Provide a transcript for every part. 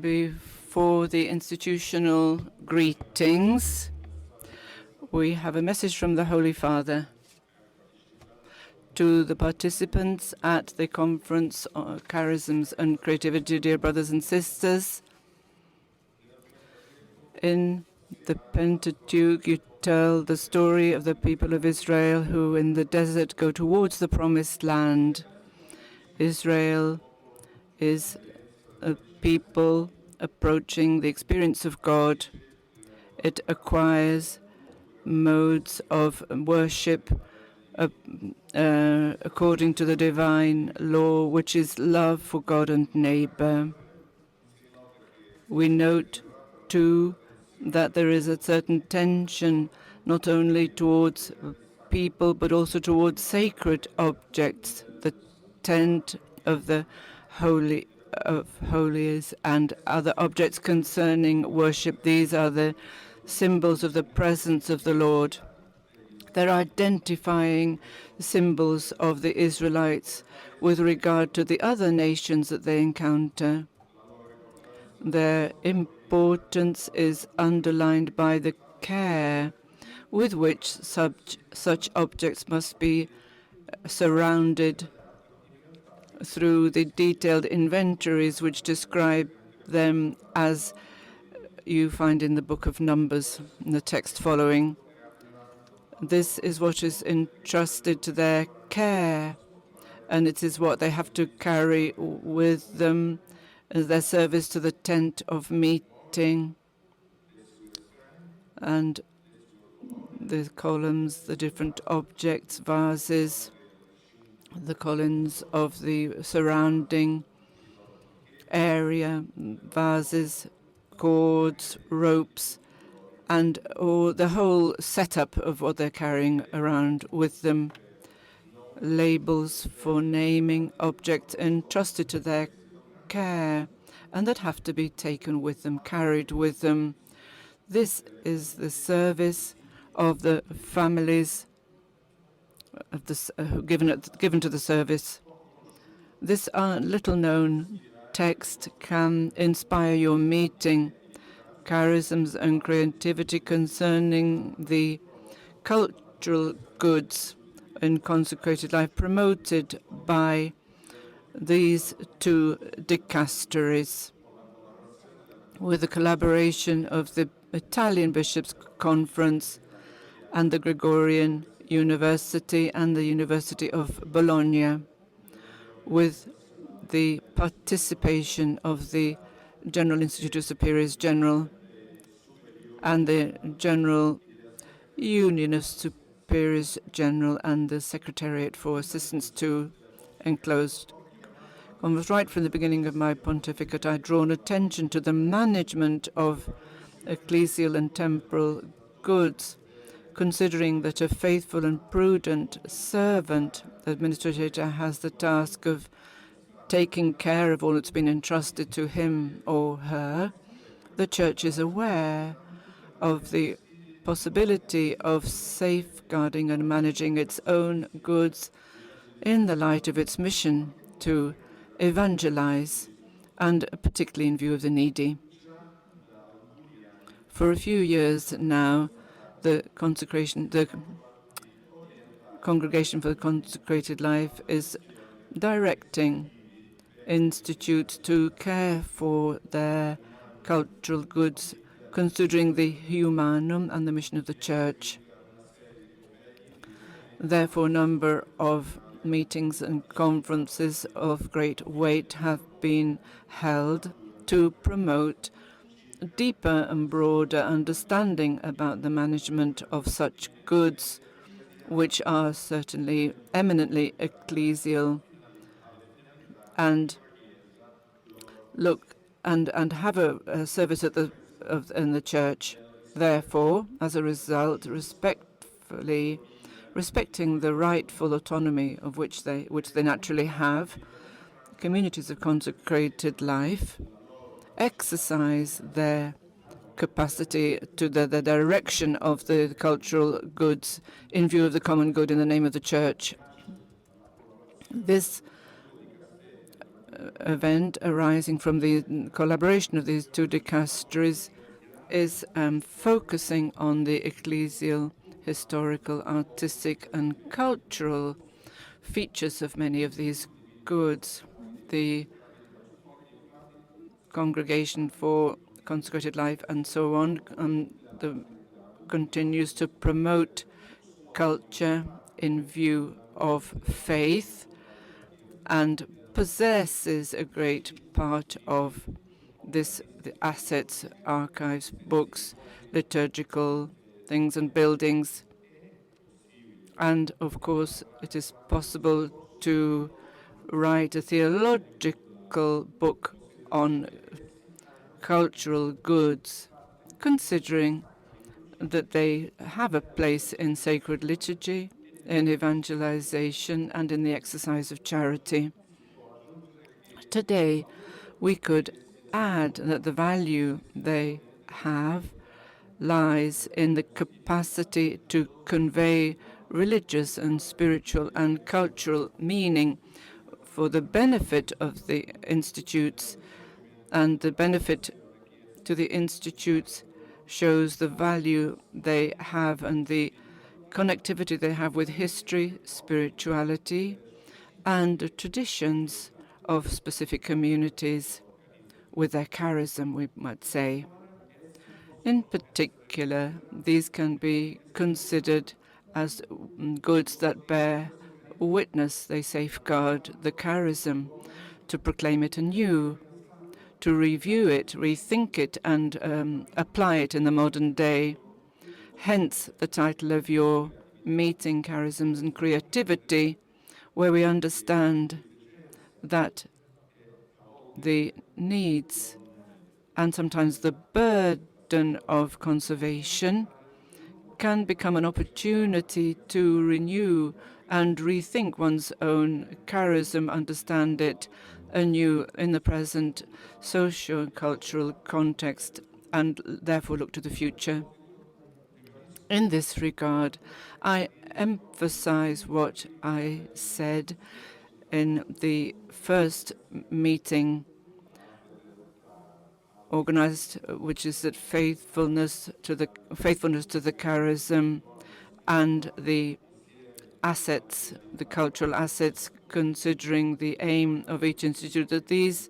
Before the institutional greetings, we have a message from the Holy Father to the participants at the conference on Charisms and Creativity. Dear brothers and sisters, in the Pentateuch you tell the story of the people of Israel who in the desert go towards the promised land. Israel is a people approaching the experience of God. It acquires modes of worship according to the divine law, which is love for God and neighbor. We note, too, that there is a certain tension not only towards people but also towards sacred objects, the tent of the Holy of Holies and other objects concerning worship. These are the symbols of the presence of the Lord. They're identifying symbols of the Israelites with regard to the other nations that they encounter. Their importance is underlined by the care with which such objects must be surrounded through the detailed inventories which describe them as you find in the book of Numbers, in the text following. This is what is entrusted to their care, and it is what they have to carry with them as their service to the tent of meeting. And the columns, the different objects, vases, the columns of the surrounding area, vases, cords, ropes, and the whole setup of what they're carrying around with them. Labels for naming objects entrusted to their care and that have to be taken with them, carried with them. This is the service of the families of given to the service. This little-known text can inspire your meeting. Charisms and creativity concerning the cultural goods in consecrated life promoted by these two dicasteries with the collaboration of the Italian Bishops' Conference and the Gregorian University and the University of Bologna, with the participation of the General Institute of Superiors General and the General Union of Superiors General and the Secretariat for Assistance to Enclosed. Almost right from the beginning of my pontificate, I'd drawn attention to the management of ecclesial and temporal goods, considering that a faithful and prudent servant administrator has the task of taking care of all that's been entrusted to him or her. The Church is aware of the possibility of safeguarding and managing its own goods in the light of its mission to evangelize, and particularly in view of the needy. For a few years now, the Congregation for the Consecrated Life is directing institutes to care for their cultural goods, considering the humanum and the mission of the Church. Therefore, a number of meetings and conferences of great weight have been held to promote a deeper and broader understanding about the management of such goods, which are certainly eminently ecclesial, and look and have a service at in the Church. Therefore, as a result, respecting the rightful autonomy of which they naturally have, communities of consecrated life exercise their capacity to the direction of the cultural goods in view of the common good in the name of the Church. This event arising from the collaboration of these two dicasteries is focusing on the ecclesial, historical, artistic, and cultural features of many of these goods. The Congregation for Consecrated Life and so on continues to promote culture in view of faith and possesses a great part of this, the assets, archives, books, liturgical things and buildings. And of course, it is possible to write a theological book on cultural goods, considering that they have a place in sacred liturgy, in evangelization, and in the exercise of charity. Today, we could add that the value they have lies in the capacity to convey religious and spiritual and cultural meaning for the benefit of the institutes, and the benefit to the institutes shows the value they have and the connectivity they have with history, spirituality, and the traditions of specific communities with their charism, we might say. In particular, these can be considered as goods that bear witness. They safeguard the charism, to proclaim it anew, to review it, rethink it, and apply it in the modern day. Hence the title of your meeting, Charisms and Creativity, where we understand that the needs and sometimes the burden of conservation can become an opportunity to renew and rethink one's own charism, understand it anew in the present socio-cultural context, and therefore look to the future. In this regard, I emphasize what I said in the first meeting organized, which is that faithfulness to the charism and the assets, the cultural assets, considering the aim of each institute, that this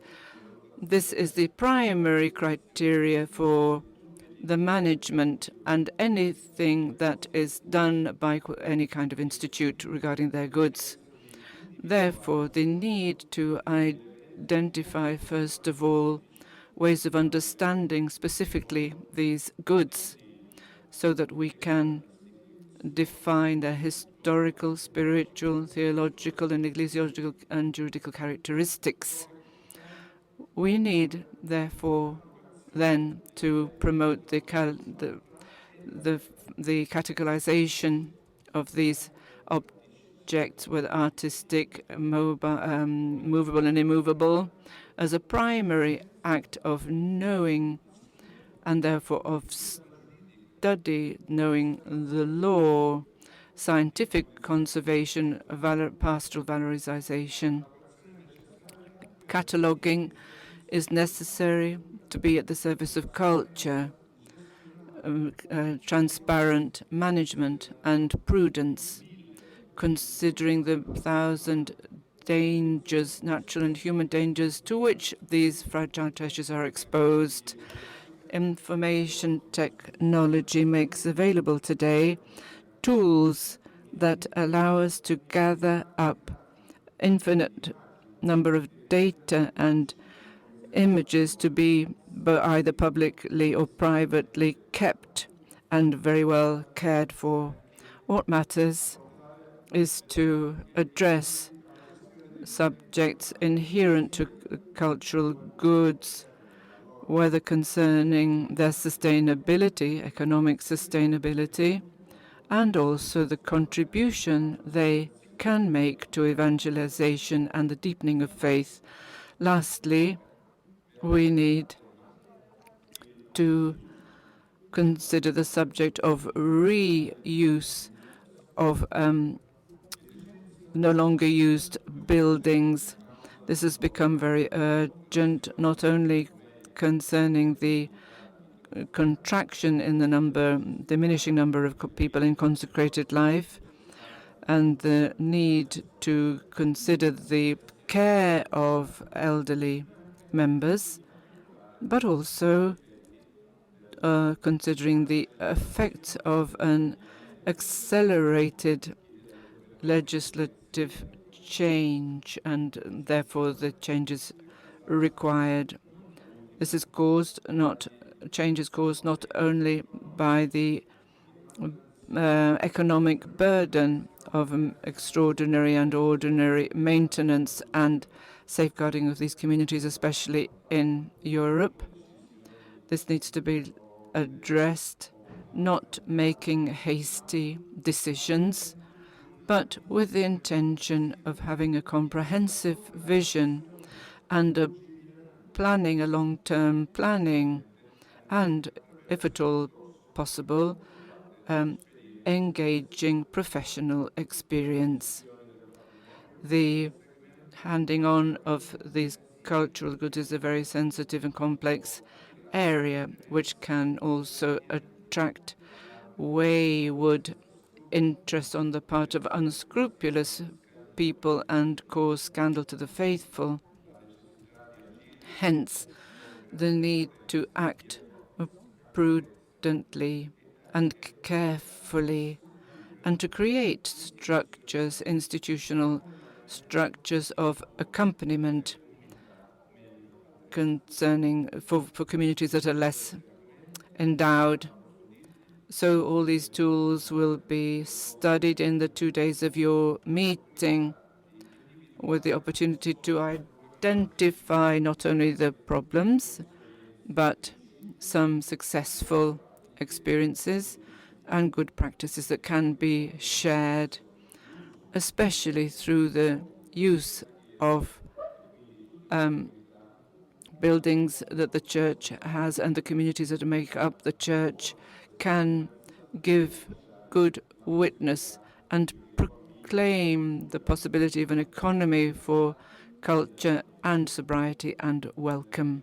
is the primary criteria for the management and anything that is done by any kind of institute regarding their goods. Therefore, the need to identify, first of all, ways of understanding specifically these goods so that we can define their historical, spiritual, theological, and ecclesiological and juridical characteristics. We need, therefore, then to promote the categorization of these objects, whether artistic, movable and immovable, as a primary act of knowing and therefore of study, knowing the law, scientific conservation, pastoral valorization. Cataloguing is necessary to be at the service of culture, transparent management, and prudence, considering the 1,000 dangers, natural and human dangers, to which these fragile treasures are exposed. Information technology makes available today tools that allow us to gather up infinite number of data and images to be either publicly or privately kept and very well cared for. What matters is to address subjects inherent to cultural goods, whether concerning their sustainability, economic sustainability, and also the contribution they can make to evangelization and the deepening of faith. Lastly, we need to consider the subject of reuse of no longer used buildings This has become very urgent, not only concerning the contraction in the diminishing number of people in consecrated life, and the need to consider the care of elderly members, but also considering the effects of an accelerated legislative change and therefore the changes required. This is changes caused not only by the economic burden of extraordinary and ordinary maintenance and safeguarding of these communities, especially in Europe. This needs to be addressed, not making hasty decisions, but with the intention of having a comprehensive vision and a long-term planning, and, if at all possible, engaging professional experience. The handing on of these cultural goods is a very sensitive and complex area, which can also attract wayward interest on the part of unscrupulous people and cause scandal to the faithful. Hence, the need to act prudently and carefully, and to create structures, institutional structures of accompaniment concerning for communities that are less endowed. So all these tools will be studied in the 2 days of your meeting, with the opportunity to identify not only the problems, but some successful experiences and good practices that can be shared, especially through the use of buildings that the church has, and the communities that make up the church can give good witness and proclaim the possibility of an economy for culture and sobriety and welcome.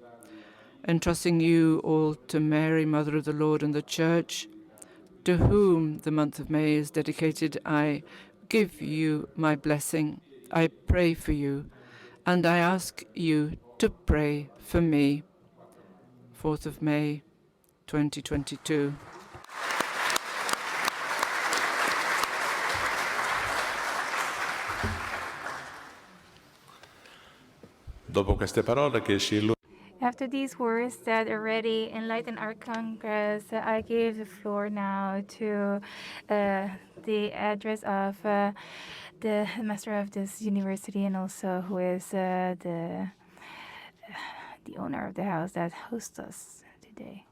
Entrusting you all to Mary, Mother of the Lord, and the Church, to whom the month of May is dedicated, I give you my blessing. I pray for you, and I ask you to pray for me. 4th of May, 2022. Dopo queste parole che ci After these words that already enlighten our Congress, I give the floor now to the address of the master of this university, and also who is the owner of the house that hosts us today.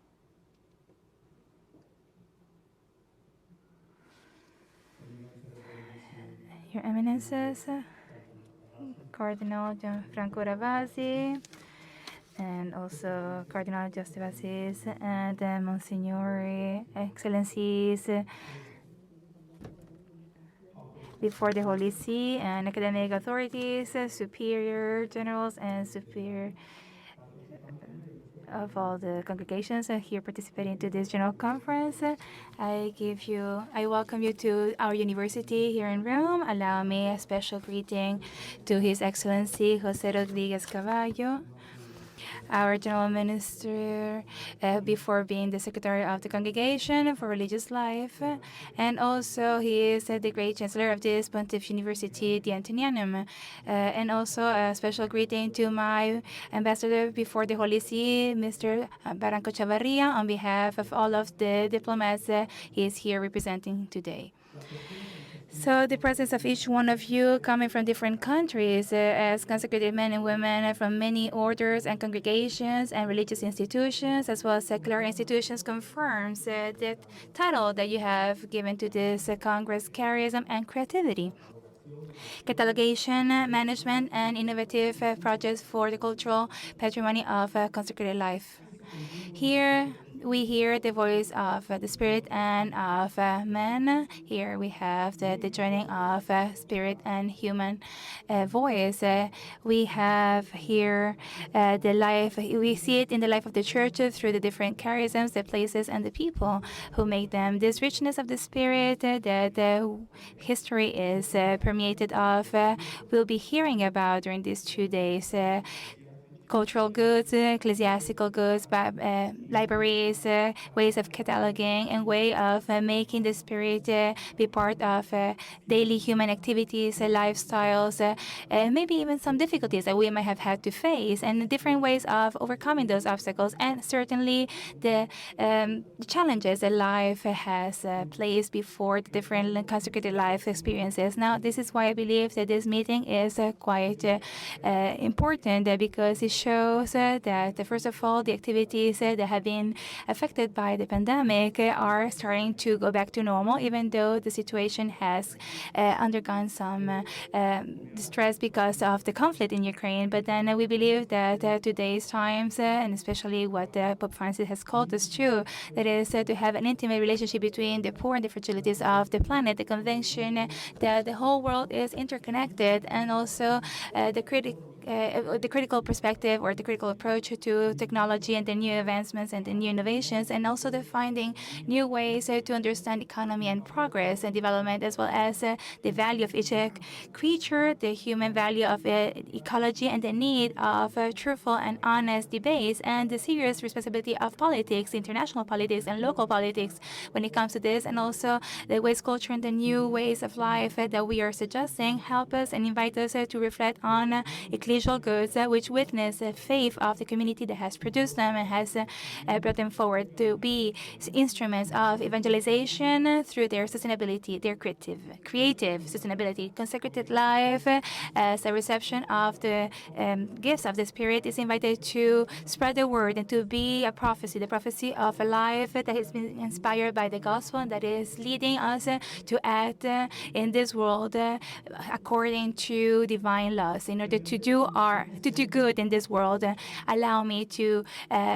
Your Eminences, Cardinal Gianfranco Ravasi, and also Cardinal Justivasis, and Monsignori, Excellencies, before the Holy See, and academic authorities, superior generals, and superior of all the congregations here participating to this general conference. I welcome you to our university here in Rome. Allow me a special greeting to His Excellency Jose Rodriguez Cavallo, our General Minister before being the Secretary of the Congregation for Religious Life, and also he is the Great Chancellor of this Pontifical University, the Antonianum. And also a special greeting to my Ambassador before the Holy See, Mr. Barranco Chavarria, on behalf of all of the diplomats he is here representing today. So the presence of each one of you coming from different countries as consecrated men and women from many orders and congregations and religious institutions, as well as secular institutions, confirms the title that you have given to this Congress, Charism and Creativity. Catalogation, management, and innovative projects for the cultural patrimony of consecrated life. Here, we hear the voice of the Spirit and of man. Here we have the joining of Spirit and human voice. We have here the life, we see it in the life of the church through the different charisms, the places, and the people who make them. This richness of the Spirit that history is permeated of, we'll be hearing about during these 2 days. Cultural goods, ecclesiastical goods, libraries, ways of cataloging, and way of making the Spirit be part of daily human activities, lifestyles, maybe even some difficulties that we might have had to face, and different ways of overcoming those obstacles, and certainly the challenges that life has placed before the different consecrated life experiences. Now, this is why I believe that this meeting is quite important because it shows that, first of all, the activities that have been affected by the pandemic are starting to go back to normal, even though the situation has undergone some distress because of the conflict in Ukraine. But then we believe that today's times, and especially what Pope Francis has called us to, that is to have an intimate relationship between the poor and the fragilities of the planet, the conviction that the whole world is interconnected, and also the critical perspective or the critical approach to technology and the new advancements and the new innovations, and also the finding new ways to understand economy and progress and development, as well as the value of each creature, the human value of ecology, and the need of truthful and honest debates, and the serious responsibility of politics, international politics and local politics when it comes to this, and also the waste culture and the new ways of life that we are suggesting help us and invite us to reflect on ecclesial goods which witness the faith of the community that has produced them and has brought them forward to be instruments of evangelization through their sustainability, their creative sustainability. Consecrated life as a reception of the gifts of the Spirit is invited to spread the word and to be a prophecy, the prophecy of a life that has been inspired by the gospel and that is leading us to act in this world according to divine laws in order to do good in this world. Allow me to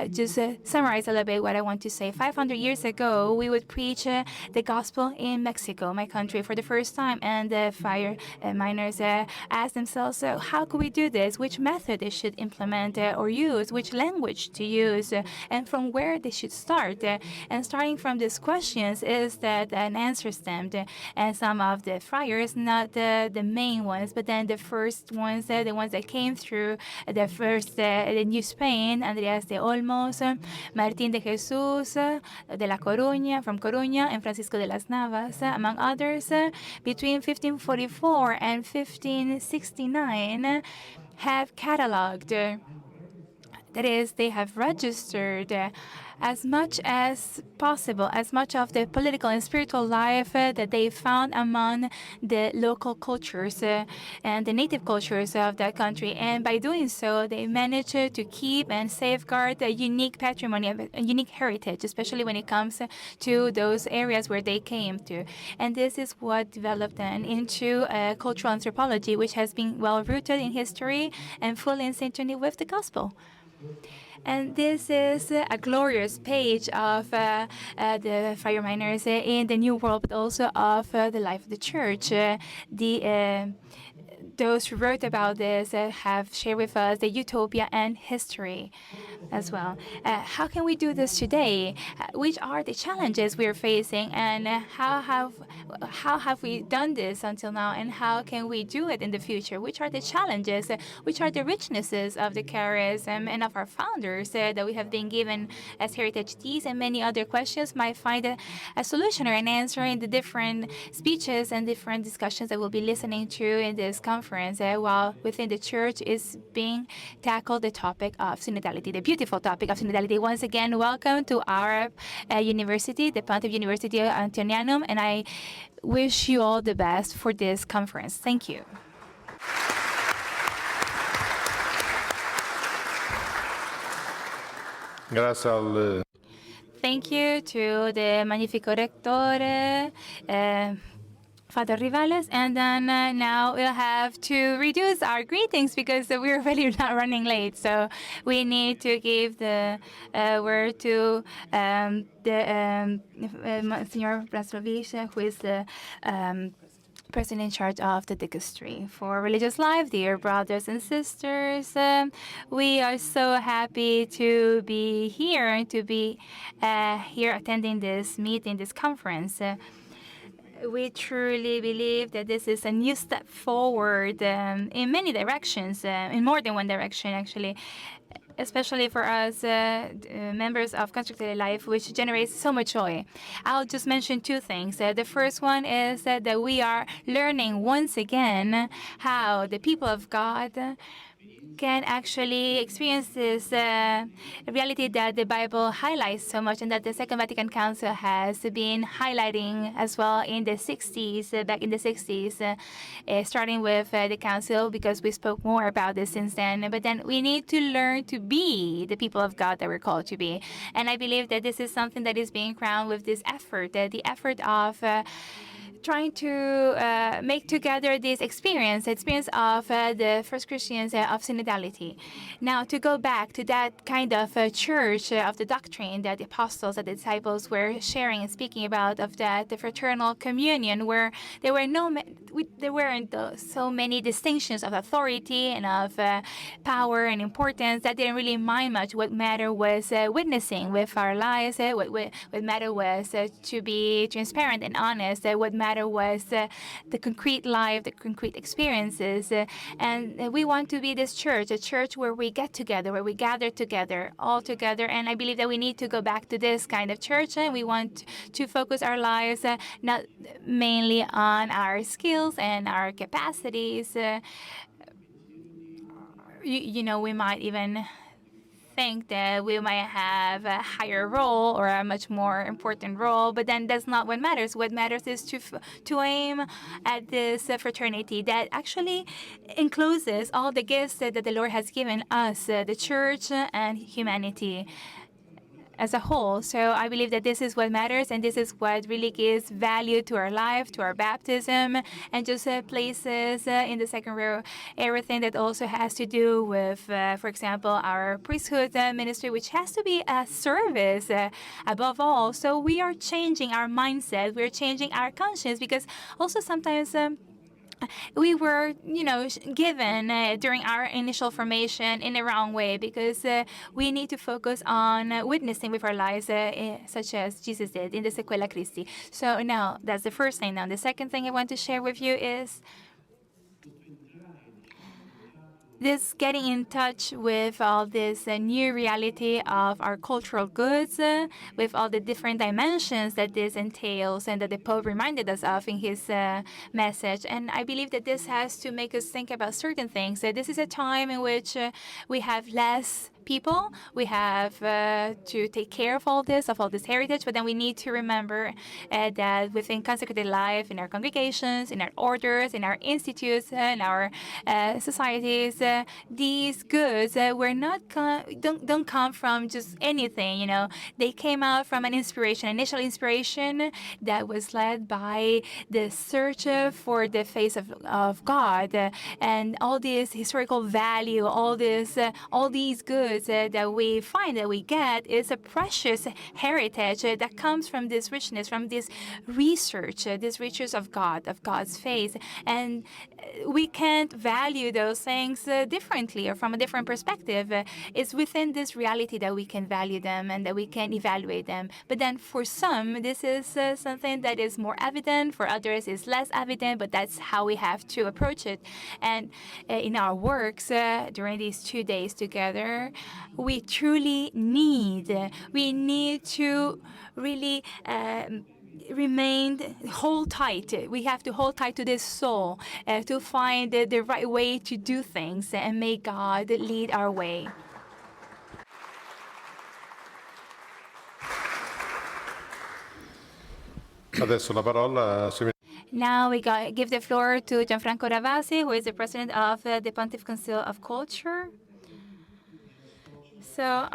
just summarize a little bit what I want to say. 500 years ago, we would preach the gospel in Mexico, my country, for the first time, and the fire miners asked themselves, how could we do this? Which method they should implement or use? Which language to use? And from where they should start? And starting from these questions is that an answer stemmed. And some of the friars, not the main ones, but then the first ones, the ones that came through the first the New Spain, Andreas de Olmos, Martín de Jesús de la Coruña, from Coruña, and Francisco de las Navas, among others, between 1544 and 1569, have cataloged. That is, they have registered as much as possible, as much of the political and spiritual life that they found among the local cultures and the native cultures of that country. And by doing so, they managed to keep and safeguard a unique patrimony, a unique heritage, especially when it comes to those areas where they came to. And this is what developed then into cultural anthropology, which has been well rooted in history and fully in synchrony with the gospel. And this is a glorious page of the fire miners in the New World, but also of the life of the church. Those who wrote about this have shared with us the utopia and history as well. How can we do this today? Which are the challenges we are facing, and how have we done this until now, and how can we do it in the future? Which are the challenges? Which are the richnesses of the charism and of our founders that we have been given as heritage? These and many other questions might find a solution or an answer in the different speeches and different discussions that we'll be listening to in this conference, while within the church is being tackled the topic of synodality, the beautiful topic of synodality. Once again, welcome to our university, the Pontifical University Antonianum, and I wish you all the best for this conference. Thank you. Thank you to the Magnifico Rector, Father Rivales, and then now we'll have to reduce our greetings because we're really not running late. So we need to give the word to Monsignor Braslovich, who is the person in charge of the dicastery for religious life. Dear brothers and sisters, we are so happy to be here and to be here attending this meeting, this conference. We truly believe that this is a new step forward in many directions, in more than one direction, actually, especially for us members of consecrated life, which generates so much joy. I'll just mention two things. The first one is that we are learning once again how the people of God can actually experience this reality that the Bible highlights so much, and that the Second Vatican Council has been highlighting as well in the 60s, back in the 60s, starting with the Council, because we spoke more about this since then. But then we need to learn to be the people of God that we're called to be. And I believe that this is something that is being crowned with this effort, the effort of trying to make together this experience of the first Christians of synodality. Now, to go back to that kind of church of the doctrine that the apostles and the disciples were sharing and speaking about, of that the fraternal communion, where there were there weren't so many distinctions of authority and of power and importance. That didn't really mind much. What mattered was witnessing with our lives. What mattered was to be transparent and honest. What mattered was the concrete life, the concrete experiences. And we want to be this church, a church where we get together, where we gather together, all together. And I believe that we need to go back to this kind of church. And we want to focus our lives not mainly on our skills and our capacities. We might even think that we might have a higher role or a much more important role, but then that's not what matters. What matters is to aim at this fraternity that actually encloses all the gifts that the Lord has given us, the church and humanity as a whole. So I believe that this is what matters, and this is what really gives value to our life, to our baptism, and just places in the second row everything that also has to do with, for example, our priesthood ministry, which has to be a service above all. So we are changing our mindset, we're changing our conscience, because also sometimes we were, given during our initial formation in the wrong way, because we need to focus on witnessing with our lives, such as Jesus did in the Sequela Christi. So now, that's the first thing. Now, the second thing I want to share with you is this getting in touch with all this new reality of our cultural goods, with all the different dimensions that this entails and that the Pope reminded us of in his message. And I believe that this has to make us think about certain things. This is a time in which we have less people. We have to take care of all this heritage, but then we need to remember that within consecrated life, in our congregations, in our orders, in our institutes, in our societies, these goods don't come from just anything. They came out from an initial inspiration that was led by the search for the face of God, and all this historical value, all these goods that we find, that we get, is a precious heritage that comes from this richness, from this research, this riches of God, of God's face. And we can't value those things differently or from a different perspective. It's within this reality that we can value them and that we can evaluate them. But then for some, this is something that is more evident. For others, it's less evident, but that's how we have to approach it. And in our works, during these 2 days together, we truly need to really hold tight. We have to hold tight to this soul to find the right way to do things, and may God lead our way. Adesso la parola Now we give the floor to Gianfranco Ravasi, who is the president of the Pontifical Council of Culture. So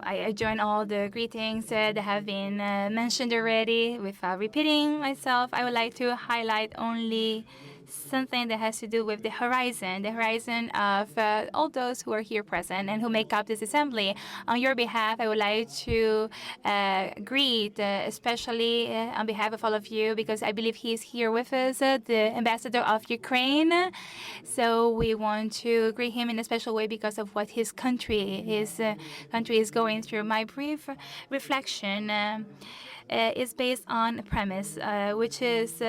I join all the greetings that have been mentioned already. Without repeating myself, I would like to highlight only something that has to do with the horizon of all those who are here present and who make up this assembly. On your behalf, I would like to greet, especially on behalf of all of you, because I believe he is here with us, the ambassador of Ukraine. So we want to greet him in a special way because of what his country is going through. My brief reflection is based on a premise, which is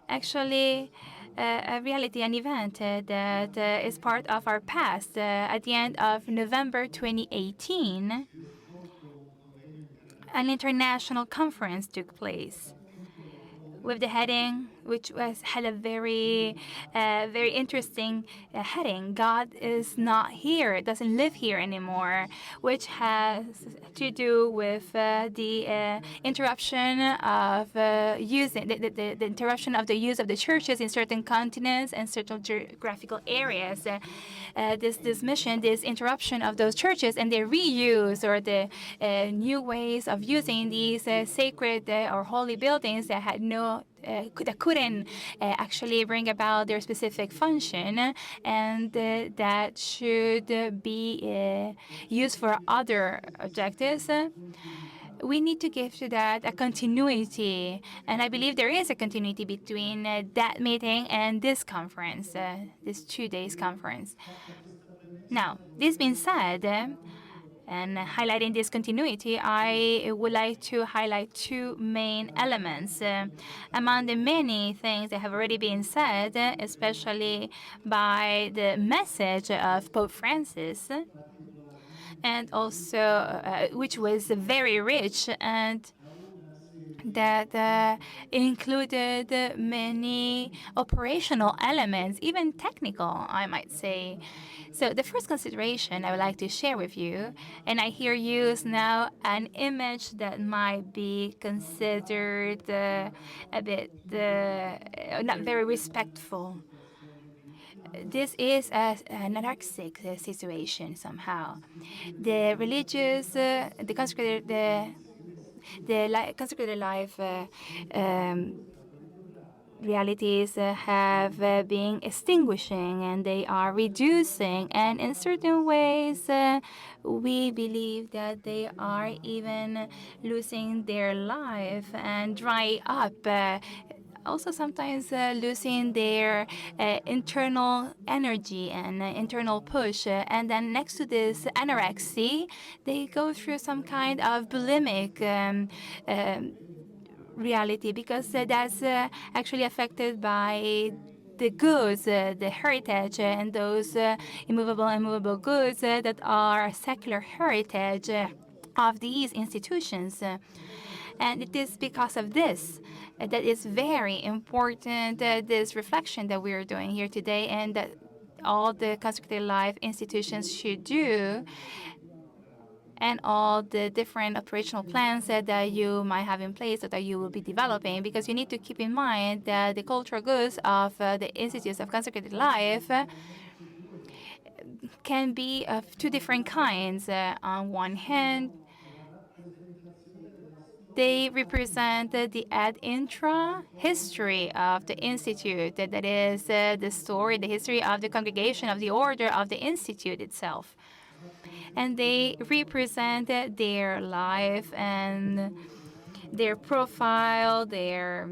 actually a reality, an event that is part of our past. At the end of November 2018, an international conference took place with the heading, which had a very interesting heading. God is not here; doesn't live here anymore, which has to do with the interruption of using the interruption of the use of the churches in certain continents and certain geographical areas. This mission, this interruption of those churches and their reuse or the new ways of using these sacred or holy buildings that had that couldn't actually bring about their specific function, and that should be used for other objectives. We need to give to that a continuity, and I believe there is a continuity between that meeting and this conference, this 2 days conference. Now, this being said, and highlighting this continuity, I would like to highlight two main elements. Among the many things that have already been said, especially by the message of Pope Francis, and also which was very rich and that included many operational elements, even technical, I might say. So the first consideration I would like to share with you, and I hear use now an image that might be considered a bit not very respectful. This is an anarchic situation somehow. The religious, the consecrated, consecrated life realities have been extinguishing and they are reducing, and in certain ways we believe that they are even losing their life and dry up, also sometimes losing their internal energy and internal push. And then next to this anorexia, they go through some kind of bulimic reality, because that's actually affected by the goods, the heritage, and those immovable and movable goods that are secular heritage of these institutions. And it is because of this that it's very important, this reflection that we are doing here today, and that all the consecrated life institutions should do, and all the different operational plans that you might have in place or that you will be developing, because you need to keep in mind that the cultural goods of the institutes of consecrated life can be of two different kinds. On one hand, they represent the ad intra history of the institute, that is the story, the history of the congregation, of the order of the institute itself. And they represent their life and their profile, their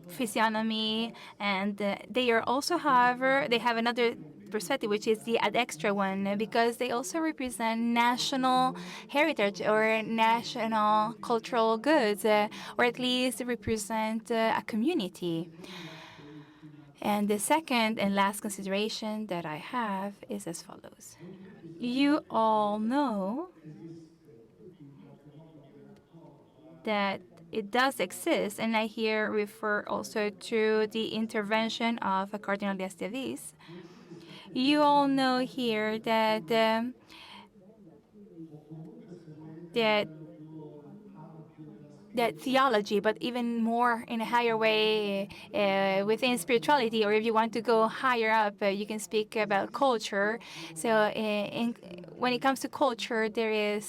physiognomy, and they are also, however, they have another perspective, which is the ad extra one, because they also represent national heritage or national cultural goods, or at least represent a community. And the second and last consideration that I have is as follows. You all know that it does exist, and I here refer also to the intervention of Cardinal de Estevis. You all know here that that theology, but even more in a higher way within spirituality, or if you want to go higher up, you can speak about culture. So when it comes to culture, there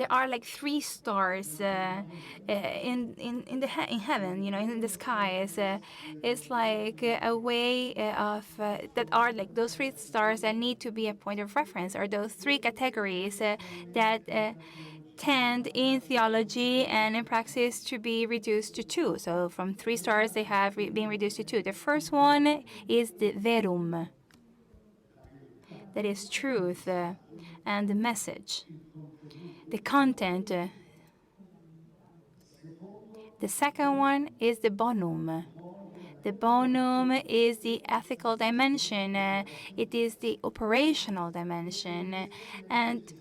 are like three stars in heaven, in the skies. It's like a way of that are like those three stars that need to be a point of reference, or those three categories that tend in theology and in praxis to be reduced to two. So from three stars, they have been reduced to two. The first one is the verum, that is truth, and the message, the content. The second one is the bonum. The bonum is the ethical dimension. It is the operational dimension. And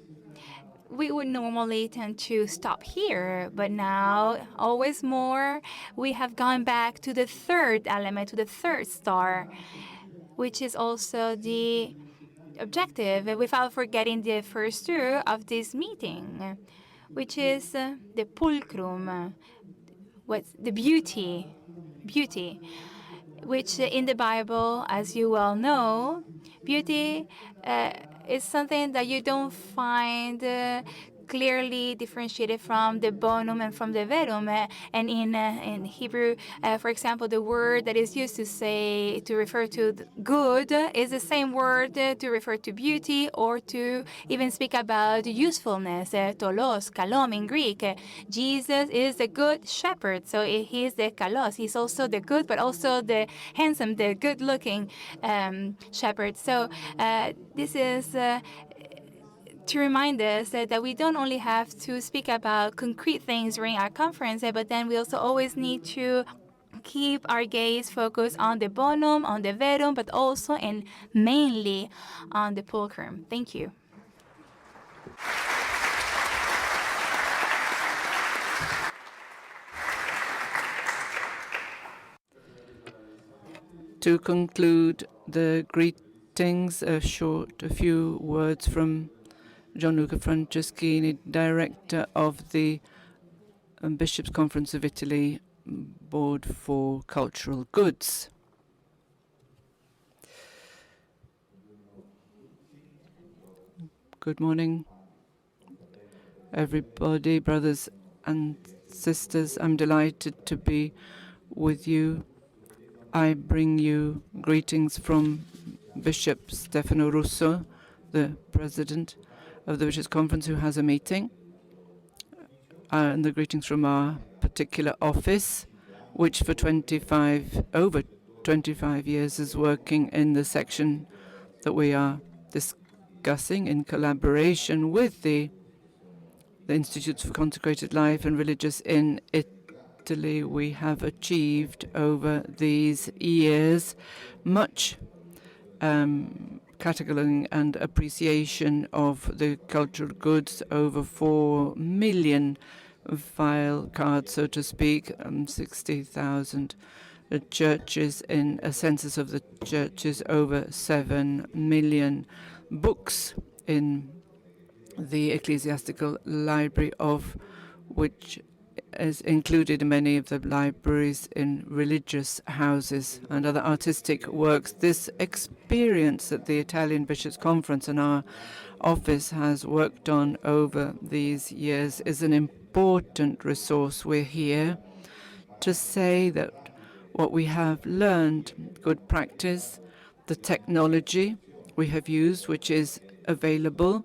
we would normally tend to stop here, but now, always more, we have gone back to the third element, to the third star, which is also the objective, without forgetting the first two of this meeting, which is the pulchrum, what's the beauty, which in the Bible, as you well know, beauty is something that you don't find clearly differentiated from the bonum and from the verum. And in Hebrew, for example, the word that is used to refer to good is the same word to refer to beauty, or to even speak about usefulness, tolos, kalom in Greek. Jesus is the good shepherd, so he is the kalos. He's also the good, but also the handsome, the good-looking shepherd. So this is to remind us that we don't only have to speak about concrete things during our conference, but then we also always need to keep our gaze focused on the bonum, on the verum, but also and mainly on the pulchrum. Thank you. To conclude the greetings, a few words from Gianluca Franceschini, Director of the Bishops' Conference of Italy, Board for Cultural Goods. Good morning, everybody, brothers and sisters. I'm delighted to be with you. I bring you greetings from Bishop Stefano Russo, the president of the Bishops' Conference, who has a meeting, and the greetings from our particular office, which for over 25 years is working in the section that we are discussing in collaboration with the Institutes for Consecrated Life and Religious in Italy. We have achieved over these years much cataloging and appreciation of the cultural goods, over 4 million file cards, so to speak, 60,000 churches in a census of the churches, over 7 million books in the ecclesiastical library, of which is included in many of the libraries in religious houses and other artistic works. This experience that the Italian Bishops' Conference and our office has worked on over these years is an important resource. We're here to say that what we have learned, good practice, the technology we have used, which is available,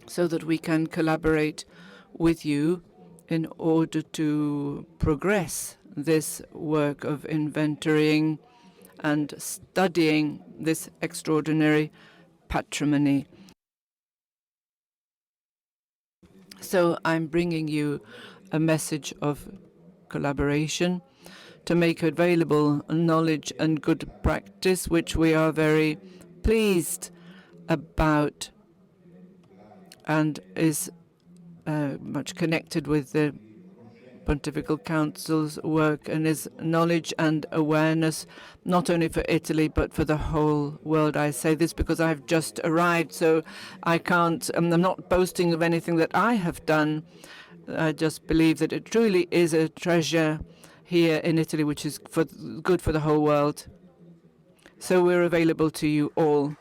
so that we can collaborate with you in order to progress this work of inventorying and studying this extraordinary patrimony. So I'm bringing you a message of collaboration to make available knowledge and good practice, which we are very pleased about, and is much connected with the Pontifical Council's work and his knowledge and awareness, not only for Italy but for the whole world. I say this because I've just arrived, so I can't, I'm not boasting of anything that I have done. I just believe that it truly is a treasure here in Italy, which is good for the whole world. So we're available to you all.